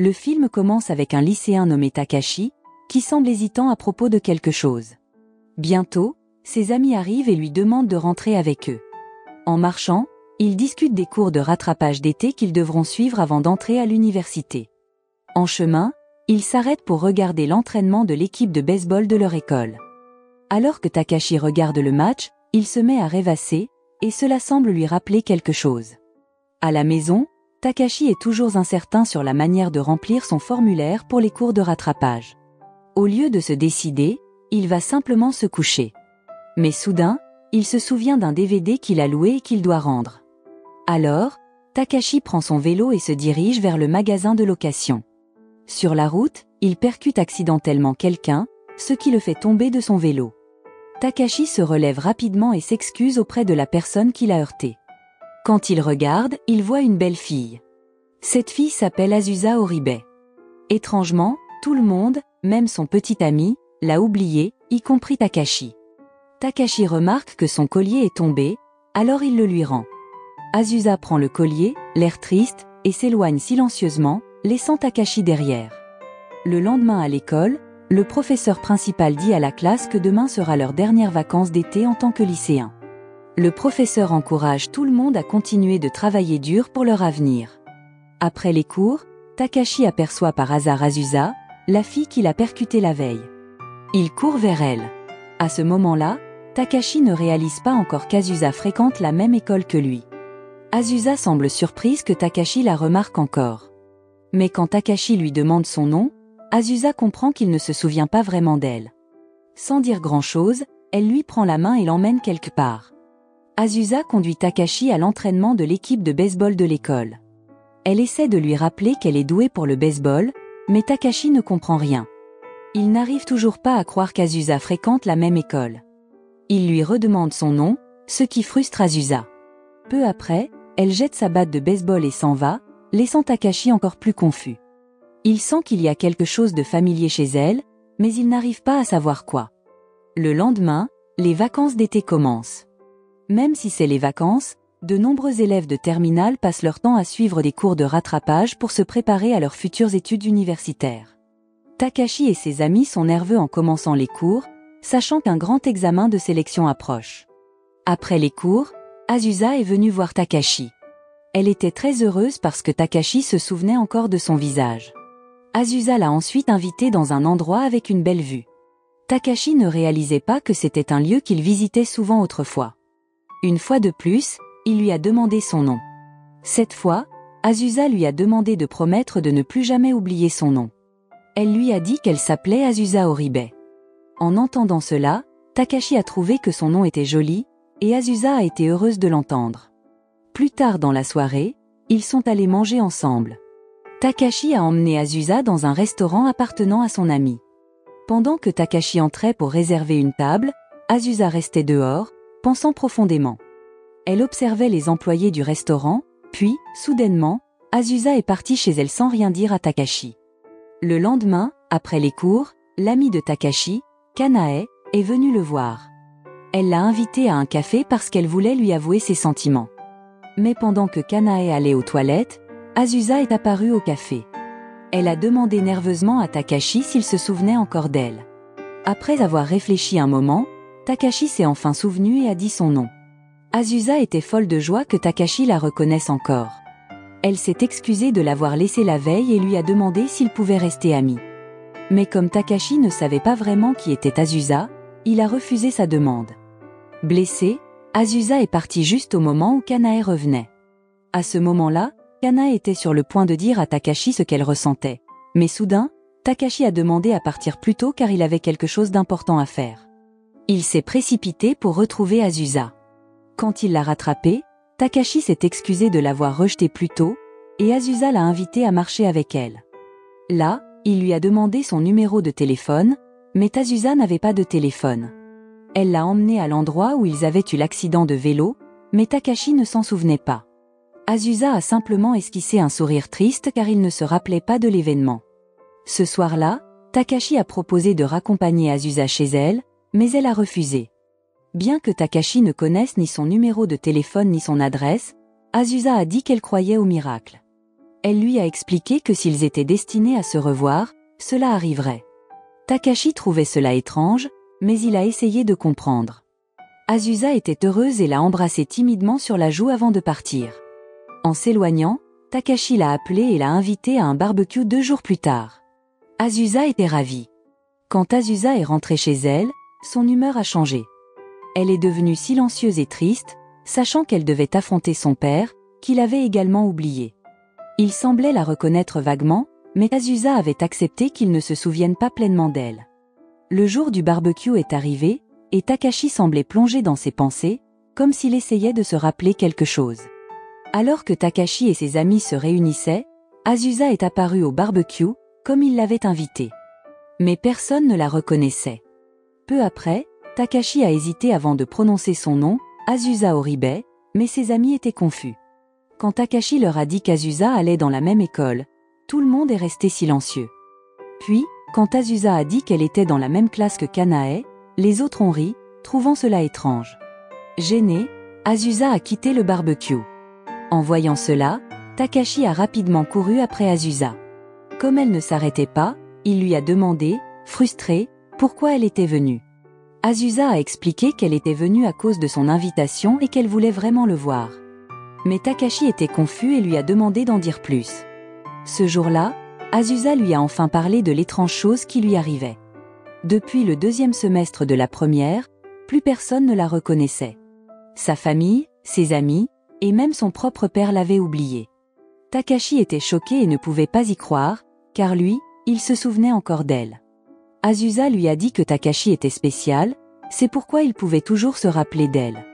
Le film commence avec un lycéen nommé Takashi, qui semble hésitant à propos de quelque chose. Bientôt, ses amis arrivent et lui demandent de rentrer avec eux. En marchant, ils discutent des cours de rattrapage d'été qu'ils devront suivre avant d'entrer à l'université. En chemin, ils s'arrêtent pour regarder l'entraînement de l'équipe de baseball de leur école. Alors que Takashi regarde le match, il se met à rêvasser, et cela semble lui rappeler quelque chose. À la maison, Takashi est toujours incertain sur la manière de remplir son formulaire pour les cours de rattrapage. Au lieu de se décider, il va simplement se coucher. Mais soudain, il se souvient d'un DVD qu'il a loué et qu'il doit rendre. Alors, Takashi prend son vélo et se dirige vers le magasin de location. Sur la route, il percute accidentellement quelqu'un, ce qui le fait tomber de son vélo. Takashi se relève rapidement et s'excuse auprès de la personne qui l'a heurté. Quand il regarde, il voit une belle fille. Cette fille s'appelle Azusa Oribe. Étrangement, tout le monde, même son petit ami, l'a oublié, y compris Takashi. Takashi remarque que son collier est tombé, alors il le lui rend. Azusa prend le collier, l'air triste, et s'éloigne silencieusement, laissant Takashi derrière. Le lendemain à l'école, le professeur principal dit à la classe que demain sera leur dernière vacances d'été en tant que lycéen. Le professeur encourage tout le monde à continuer de travailler dur pour leur avenir. Après les cours, Takashi aperçoit par hasard Azusa, la fille qu'il a percutée la veille. Il court vers elle. À ce moment-là, Takashi ne réalise pas encore qu'Azusa fréquente la même école que lui. Azusa semble surprise que Takashi la remarque encore. Mais quand Takashi lui demande son nom, Azusa comprend qu'il ne se souvient pas vraiment d'elle. Sans dire grand-chose, elle lui prend la main et l'emmène quelque part. Azusa conduit Takashi à l'entraînement de l'équipe de baseball de l'école. Elle essaie de lui rappeler qu'elle est douée pour le baseball, mais Takashi ne comprend rien. Il n'arrive toujours pas à croire qu'Azusa fréquente la même école. Il lui redemande son nom, ce qui frustre Azusa. Peu après, elle jette sa batte de baseball et s'en va, laissant Takashi encore plus confus. Il sent qu'il y a quelque chose de familier chez elle, mais il n'arrive pas à savoir quoi. Le lendemain, les vacances d'été commencent. Même si c'est les vacances, de nombreux élèves de terminale passent leur temps à suivre des cours de rattrapage pour se préparer à leurs futures études universitaires. Takashi et ses amis sont nerveux en commençant les cours, sachant qu'un grand examen de sélection approche. Après les cours, Azusa est venue voir Takashi. Elle était très heureuse parce que Takashi se souvenait encore de son visage. Azusa l'a ensuite invité dans un endroit avec une belle vue. Takashi ne réalisait pas que c'était un lieu qu'il visitait souvent autrefois. Une fois de plus, il lui a demandé son nom. Cette fois, Azusa lui a demandé de promettre de ne plus jamais oublier son nom. Elle lui a dit qu'elle s'appelait Azusa Oribe. En entendant cela, Takashi a trouvé que son nom était joli, et Azusa a été heureuse de l'entendre. Plus tard dans la soirée, ils sont allés manger ensemble. Takashi a emmené Azusa dans un restaurant appartenant à son ami. Pendant que Takashi entrait pour réserver une table, Azusa restait dehors, pensant profondément. Elle observait les employés du restaurant, puis, soudainement, Azusa est partie chez elle sans rien dire à Takashi. Le lendemain, après les cours, l'ami de Takashi, Kanae, est venue le voir. Elle l'a invité à un café parce qu'elle voulait lui avouer ses sentiments. Mais pendant que Kanae allait aux toilettes, Azusa est apparue au café. Elle a demandé nerveusement à Takashi s'il se souvenait encore d'elle. Après avoir réfléchi un moment, Takashi s'est enfin souvenu et a dit son nom. Azusa était folle de joie que Takashi la reconnaisse encore. Elle s'est excusée de l'avoir laissé la veille et lui a demandé s'ils pouvaient rester amis. Mais comme Takashi ne savait pas vraiment qui était Azusa, il a refusé sa demande. Blessée, Azusa est partie juste au moment où Kanae revenait. À ce moment-là, Kanae était sur le point de dire à Takashi ce qu'elle ressentait. Mais soudain, Takashi a demandé à partir plus tôt car il avait quelque chose d'important à faire. Il s'est précipité pour retrouver Azusa. Quand il l'a rattrapée, Takashi s'est excusé de l'avoir rejetée plus tôt, et Azusa l'a invité à marcher avec elle. Là, il lui a demandé son numéro de téléphone, mais Azusa n'avait pas de téléphone. Elle l'a emmené à l'endroit où ils avaient eu l'accident de vélo, mais Takashi ne s'en souvenait pas. Azusa a simplement esquissé un sourire triste car il ne se rappelait pas de l'événement. Ce soir-là, Takashi a proposé de raccompagner Azusa chez elle, mais elle a refusé. Bien que Takashi ne connaisse ni son numéro de téléphone ni son adresse, Azusa a dit qu'elle croyait au miracle. Elle lui a expliqué que s'ils étaient destinés à se revoir, cela arriverait. Takashi trouvait cela étrange, mais il a essayé de comprendre. Azusa était heureuse et l'a embrassée timidement sur la joue avant de partir. En s'éloignant, Takashi l'a appelée et l'a invitée à un barbecue 2 jours plus tard. Azusa était ravie. Quand Azusa est rentrée chez elle, son humeur a changé. Elle est devenue silencieuse et triste, sachant qu'elle devait affronter son père, qu'il avait également oublié. Il semblait la reconnaître vaguement, mais Azusa avait accepté qu'il ne se souvienne pas pleinement d'elle. Le jour du barbecue est arrivé, et Takashi semblait plongé dans ses pensées, comme s'il essayait de se rappeler quelque chose. Alors que Takashi et ses amis se réunissaient, Azusa est apparue au barbecue, comme il l'avait invitée. Mais personne ne la reconnaissait. Peu après, Takashi a hésité avant de prononcer son nom, Azusa Oribe, mais ses amis étaient confus. Quand Takashi leur a dit qu'Azusa allait dans la même école, tout le monde est resté silencieux. Puis, quand Azusa a dit qu'elle était dans la même classe que Kanae, les autres ont ri, trouvant cela étrange. Gênée, Azusa a quitté le barbecue. En voyant cela, Takashi a rapidement couru après Azusa. Comme elle ne s'arrêtait pas, il lui a demandé, frustré, pourquoi elle était venue. Azusa a expliqué qu'elle était venue à cause de son invitation et qu'elle voulait vraiment le voir. Mais Takashi était confus et lui a demandé d'en dire plus. Ce jour-là, Azusa lui a enfin parlé de l'étrange chose qui lui arrivait. Depuis le 2e semestre de la première, plus personne ne la reconnaissait. Sa famille, ses amis, et même son propre père l'avaient oubliée. Takashi était choqué et ne pouvait pas y croire, car lui, il se souvenait encore d'elle. Azusa lui a dit que Takashi était spécial, c'est pourquoi il pouvait toujours se rappeler d'elle.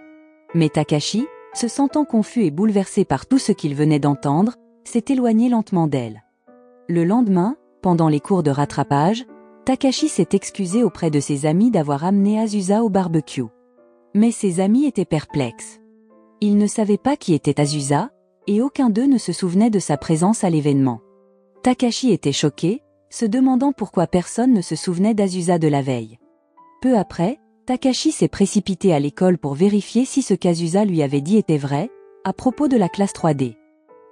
Mais Takashi, se sentant confus et bouleversé par tout ce qu'il venait d'entendre, s'est éloigné lentement d'elle. Le lendemain, pendant les cours de rattrapage, Takashi s'est excusé auprès de ses amis d'avoir amené Azusa au barbecue. Mais ses amis étaient perplexes. Ils ne savaient pas qui était Azusa, et aucun d'eux ne se souvenait de sa présence à l'événement. Takashi était choqué, se demandant pourquoi personne ne se souvenait d'Azusa de la veille. Peu après, Takashi s'est précipité à l'école pour vérifier si ce qu'Azusa lui avait dit était vrai, à propos de la classe 3D.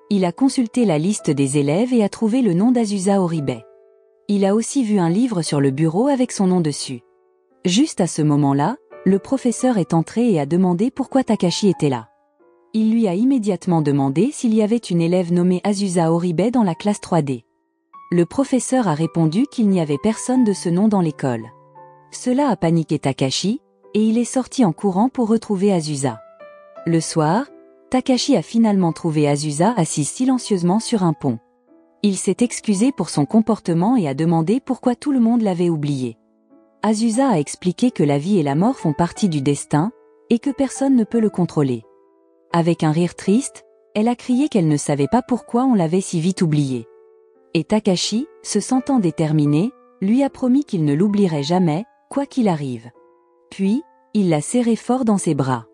Il a consulté la liste des élèves et a trouvé le nom d'Azusa Oribe. Il a aussi vu un livre sur le bureau avec son nom dessus. Juste à ce moment-là, le professeur est entré et a demandé pourquoi Takashi était là. Il lui a immédiatement demandé s'il y avait une élève nommée Azusa Oribe dans la classe 3D. Le professeur a répondu qu'il n'y avait personne de ce nom dans l'école. Cela a paniqué Takashi, et il est sorti en courant pour retrouver Azusa. Le soir, Takashi a finalement trouvé Azusa assise silencieusement sur un pont. Il s'est excusé pour son comportement et a demandé pourquoi tout le monde l'avait oublié. Azusa a expliqué que la vie et la mort font partie du destin, et que personne ne peut le contrôler. Avec un rire triste, elle a crié qu'elle ne savait pas pourquoi on l'avait si vite oubliée. Et Takashi, se sentant déterminé, lui a promis qu'il ne l'oublierait jamais, quoi qu'il arrive. Puis, il l'a serrée fort dans ses bras.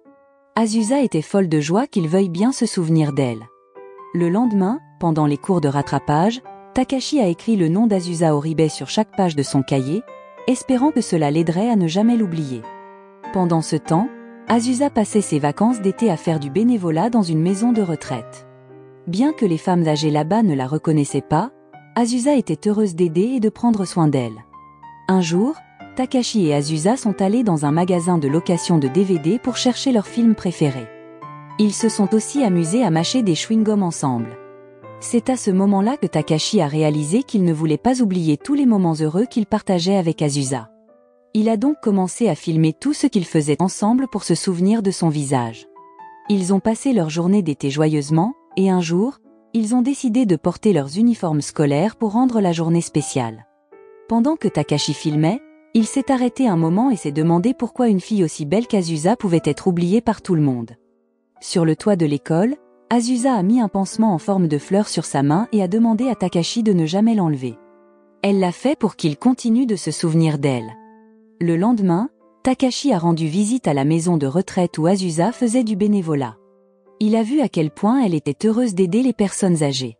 Azusa était folle de joie qu'il veuille bien se souvenir d'elle. Le lendemain, pendant les cours de rattrapage, Takashi a écrit le nom d'Azusa Oribe sur chaque page de son cahier, espérant que cela l'aiderait à ne jamais l'oublier. Pendant ce temps, Azusa passait ses vacances d'été à faire du bénévolat dans une maison de retraite. Bien que les femmes âgées là-bas ne la reconnaissaient pas, Azusa était heureuse d'aider et de prendre soin d'elle. Un jour, Takashi et Azusa sont allés dans un magasin de location de DVD pour chercher leur film préféré. Ils se sont aussi amusés à mâcher des chewing-gums ensemble. C'est à ce moment-là que Takashi a réalisé qu'il ne voulait pas oublier tous les moments heureux qu'il partageait avec Azusa. Il a donc commencé à filmer tout ce qu'ils faisaient ensemble pour se souvenir de son visage. Ils ont passé leur journée d'été joyeusement, et un jour, ils ont décidé de porter leurs uniformes scolaires pour rendre la journée spéciale. Pendant que Takashi filmait, il s'est arrêté un moment et s'est demandé pourquoi une fille aussi belle qu'Azusa pouvait être oubliée par tout le monde. Sur le toit de l'école, Azusa a mis un pansement en forme de fleur sur sa main et a demandé à Takashi de ne jamais l'enlever. Elle l'a fait pour qu'il continue de se souvenir d'elle. Le lendemain, Takashi a rendu visite à la maison de retraite où Azusa faisait du bénévolat. Il a vu à quel point elle était heureuse d'aider les personnes âgées.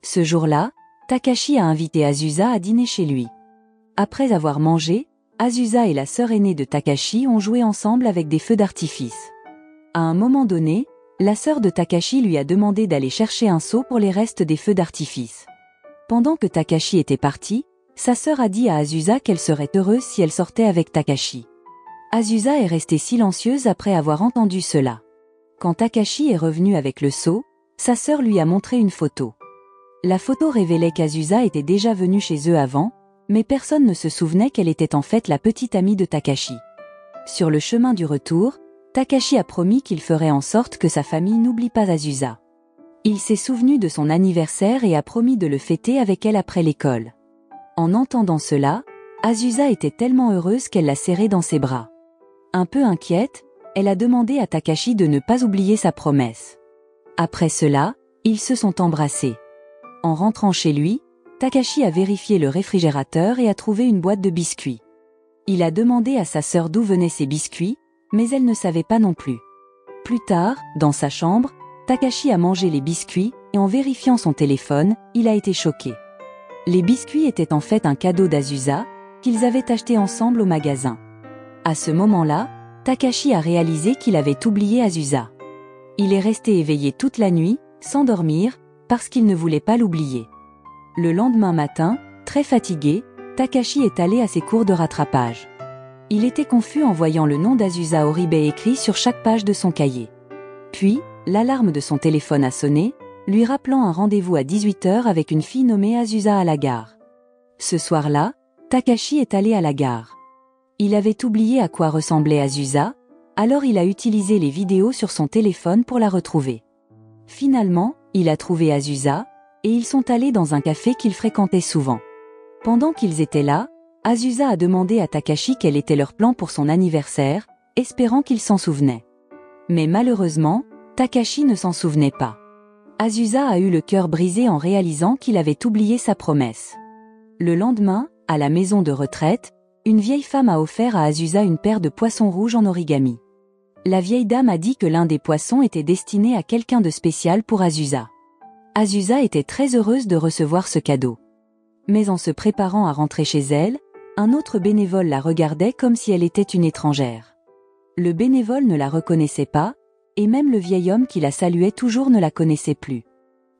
Ce jour-là, Takashi a invité Azusa à dîner chez lui. Après avoir mangé, Azusa et la sœur aînée de Takashi ont joué ensemble avec des feux d'artifice. À un moment donné, la sœur de Takashi lui a demandé d'aller chercher un seau pour les restes des feux d'artifice. Pendant que Takashi était parti, sa sœur a dit à Azusa qu'elle serait heureuse si elle sortait avec Takashi. Azusa est restée silencieuse après avoir entendu cela. Quand Takashi est revenu avec le seau, sa sœur lui a montré une photo. La photo révélait qu'Azusa était déjà venue chez eux avant, mais personne ne se souvenait qu'elle était en fait la petite amie de Takashi. Sur le chemin du retour, Takashi a promis qu'il ferait en sorte que sa famille n'oublie pas Azusa. Il s'est souvenu de son anniversaire et a promis de le fêter avec elle après l'école. En entendant cela, Azusa était tellement heureuse qu'elle l'a serré dans ses bras. Un peu inquiète, elle a demandé à Takashi de ne pas oublier sa promesse. Après cela, ils se sont embrassés. En rentrant chez lui, Takashi a vérifié le réfrigérateur et a trouvé une boîte de biscuits. Il a demandé à sa sœur d'où venaient ces biscuits, mais elle ne savait pas non plus. Plus tard, dans sa chambre, Takashi a mangé les biscuits et en vérifiant son téléphone, il a été choqué. Les biscuits étaient en fait un cadeau d'Azusa, qu'ils avaient acheté ensemble au magasin. À ce moment-là, Takashi a réalisé qu'il avait oublié Azusa. Il est resté éveillé toute la nuit, sans dormir, parce qu'il ne voulait pas l'oublier. Le lendemain matin, très fatigué, Takashi est allé à ses cours de rattrapage. Il était confus en voyant le nom d'Azusa Oribe écrit sur chaque page de son cahier. Puis, l'alarme de son téléphone a sonné, lui rappelant un rendez-vous à 18h avec une fille nommée Azusa à la gare. Ce soir-là, Takashi est allé à la gare. Il avait oublié à quoi ressemblait Azusa, alors il a utilisé les vidéos sur son téléphone pour la retrouver. Finalement, il a trouvé Azusa, et ils sont allés dans un café qu'ils fréquentaient souvent. Pendant qu'ils étaient là, Azusa a demandé à Takashi quel était leur plan pour son anniversaire, espérant qu'il s'en souvenait. Mais malheureusement, Takashi ne s'en souvenait pas. Azusa a eu le cœur brisé en réalisant qu'il avait oublié sa promesse. Le lendemain, à la maison de retraite, une vieille femme a offert à Azusa une paire de poissons rouges en origami. La vieille dame a dit que l'un des poissons était destiné à quelqu'un de spécial pour Azusa. Azusa était très heureuse de recevoir ce cadeau. Mais en se préparant à rentrer chez elle, un autre bénévole la regardait comme si elle était une étrangère. Le bénévole ne la reconnaissait pas, et même le vieil homme qui la saluait toujours ne la connaissait plus.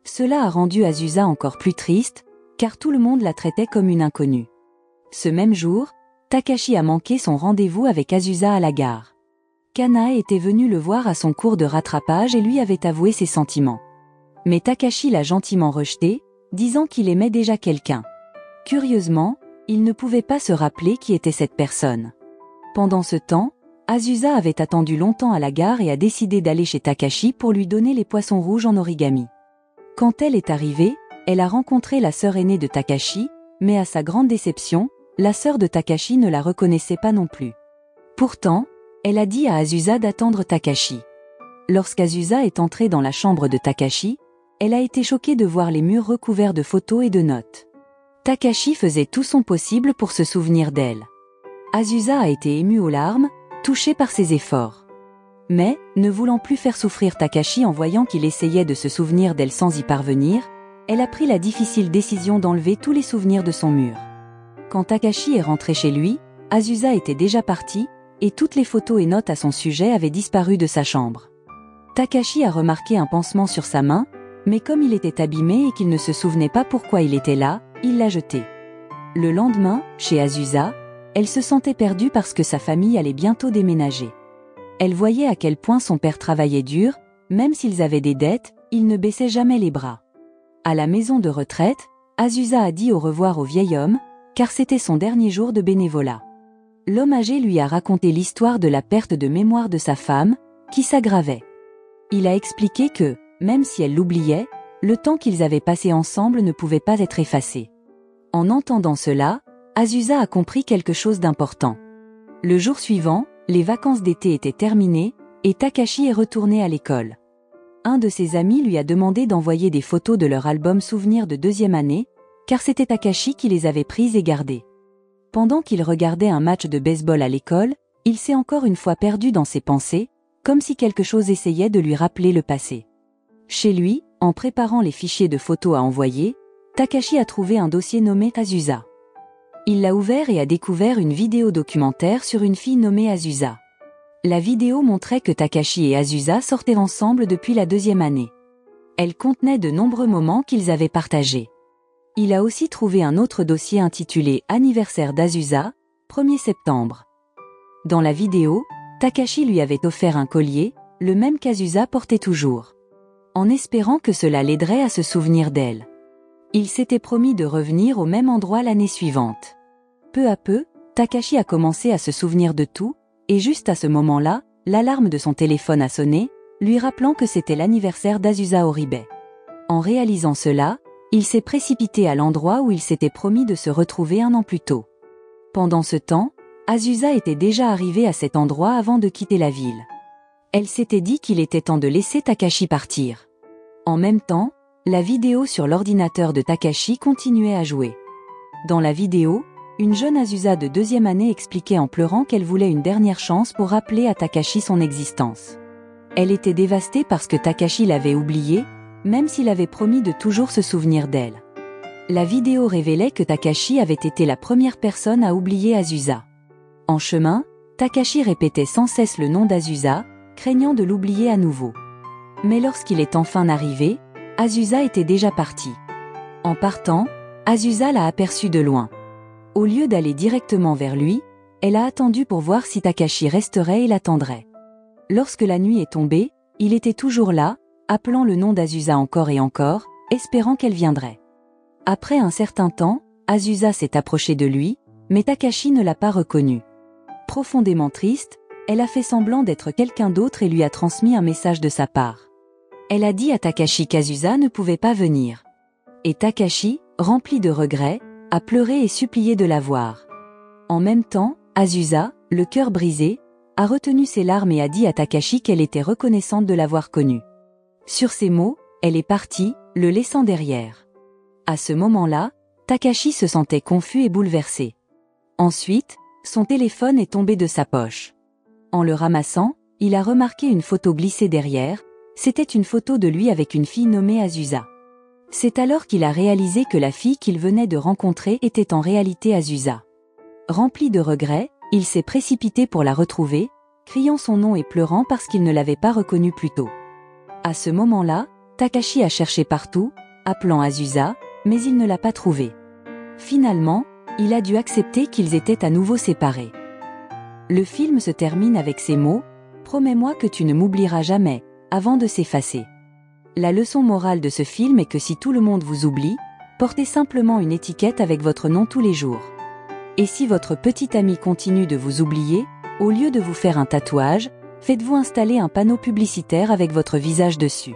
Cela a rendu Azusa encore plus triste, car tout le monde la traitait comme une inconnue. Ce même jour, Takashi a manqué son rendez-vous avec Azusa à la gare. Kanae était venu le voir à son cours de rattrapage et lui avait avoué ses sentiments. Mais Takashi l'a gentiment rejeté, disant qu'il aimait déjà quelqu'un. Curieusement, il ne pouvait pas se rappeler qui était cette personne. Pendant ce temps, Azusa avait attendu longtemps à la gare et a décidé d'aller chez Takashi pour lui donner les poissons rouges en origami. Quand elle est arrivée, elle a rencontré la sœur aînée de Takashi, mais à sa grande déception, la sœur de Takashi ne la reconnaissait pas non plus. Pourtant, elle a dit à Azusa d'attendre Takashi. Lorsqu'Azusa est entrée dans la chambre de Takashi, elle a été choquée de voir les murs recouverts de photos et de notes. Takashi faisait tout son possible pour se souvenir d'elle. Azusa a été émue aux larmes, touchée par ses efforts. Mais, ne voulant plus faire souffrir Takashi en voyant qu'il essayait de se souvenir d'elle sans y parvenir, elle a pris la difficile décision d'enlever tous les souvenirs de son mur. Quand Takashi est rentré chez lui, Azusa était déjà partie, et toutes les photos et notes à son sujet avaient disparu de sa chambre. Takashi a remarqué un pansement sur sa main, mais comme il était abîmé et qu'il ne se souvenait pas pourquoi il était là, il l'a jeté. Le lendemain, chez Azusa, elle se sentait perdue parce que sa famille allait bientôt déménager. Elle voyait à quel point son père travaillait dur, même s'ils avaient des dettes, il ne baissait jamais les bras. À la maison de retraite, Azusa a dit au revoir au vieil homme, car c'était son dernier jour de bénévolat. L'homme âgé lui a raconté l'histoire de la perte de mémoire de sa femme, qui s'aggravait. Il a expliqué que, même si elle l'oubliait, le temps qu'ils avaient passé ensemble ne pouvait pas être effacé. En entendant cela, Azusa a compris quelque chose d'important. Le jour suivant, les vacances d'été étaient terminées, et Takashi est retourné à l'école. Un de ses amis lui a demandé d'envoyer des photos de leur album souvenir de deuxième année, car c'était Takashi qui les avait prises et gardées. Pendant qu'il regardait un match de baseball à l'école, il s'est encore une fois perdu dans ses pensées, comme si quelque chose essayait de lui rappeler le passé. Chez lui, en préparant les fichiers de photos à envoyer, Takashi a trouvé un dossier nommé Azusa. Il l'a ouvert et a découvert une vidéo documentaire sur une fille nommée Azusa. La vidéo montrait que Takashi et Azusa sortaient ensemble depuis la 2e année. Elle contenait de nombreux moments qu'ils avaient partagés. Il a aussi trouvé un autre dossier intitulé « Anniversaire d'Azusa, 1er septembre ». Dans la vidéo, Takashi lui avait offert un collier, le même qu'Azusa portait toujours. En espérant que cela l'aiderait à se souvenir d'elle. Il s'était promis de revenir au même endroit l'année suivante. Peu à peu, Takashi a commencé à se souvenir de tout, et juste à ce moment-là, l'alarme de son téléphone a sonné, lui rappelant que c'était l'anniversaire d'Azusa Oribe. En réalisant cela, il s'est précipité à l'endroit où il s'était promis de se retrouver un an plus tôt. Pendant ce temps, Azusa était déjà arrivée à cet endroit avant de quitter la ville. Elle s'était dit qu'il était temps de laisser Takashi partir. En même temps, la vidéo sur l'ordinateur de Takashi continuait à jouer. Dans la vidéo, une jeune Azusa de 2e année expliquait en pleurant qu'elle voulait une dernière chance pour rappeler à Takashi son existence. Elle était dévastée parce que Takashi l'avait oubliée, même s'il avait promis de toujours se souvenir d'elle. La vidéo révélait que Takashi avait été la première personne à oublier Azusa. En chemin, Takashi répétait sans cesse le nom d'Azusa, craignant de l'oublier à nouveau. Mais lorsqu'il est enfin arrivé, Azusa était déjà partie. En partant, Azusa l'a aperçu de loin. Au lieu d'aller directement vers lui, elle a attendu pour voir si Takashi resterait et l'attendrait. Lorsque la nuit est tombée, il était toujours là, appelant le nom d'Azusa encore et encore, espérant qu'elle viendrait. Après un certain temps, Azusa s'est approchée de lui, mais Takashi ne l'a pas reconnue. Profondément triste, elle a fait semblant d'être quelqu'un d'autre et lui a transmis un message de sa part. Elle a dit à Takashi qu'Azusa ne pouvait pas venir. Et Takashi, rempli de regrets, a pleuré et supplié de la voir. En même temps, Azusa, le cœur brisé, a retenu ses larmes et a dit à Takashi qu'elle était reconnaissante de l'avoir connu. Sur ces mots, elle est partie, le laissant derrière. À ce moment-là, Takashi se sentait confus et bouleversé. Ensuite, son téléphone est tombé de sa poche. En le ramassant, il a remarqué une photo glissée derrière, c'était une photo de lui avec une fille nommée Azusa. C'est alors qu'il a réalisé que la fille qu'il venait de rencontrer était en réalité Azusa. Rempli de regrets, il s'est précipité pour la retrouver, criant son nom et pleurant parce qu'il ne l'avait pas reconnue plus tôt. À ce moment-là, Takashi a cherché partout, appelant Azusa, mais il ne l'a pas trouvée. Finalement, il a dû accepter qu'ils étaient à nouveau séparés. Le film se termine avec ces mots « Promets-moi que tu ne m'oublieras jamais », avant de s'effacer. La leçon morale de ce film est que si tout le monde vous oublie, portez simplement une étiquette avec votre nom tous les jours. Et si votre petit ami continue de vous oublier, au lieu de vous faire un tatouage, faites-vous installer un panneau publicitaire avec votre visage dessus.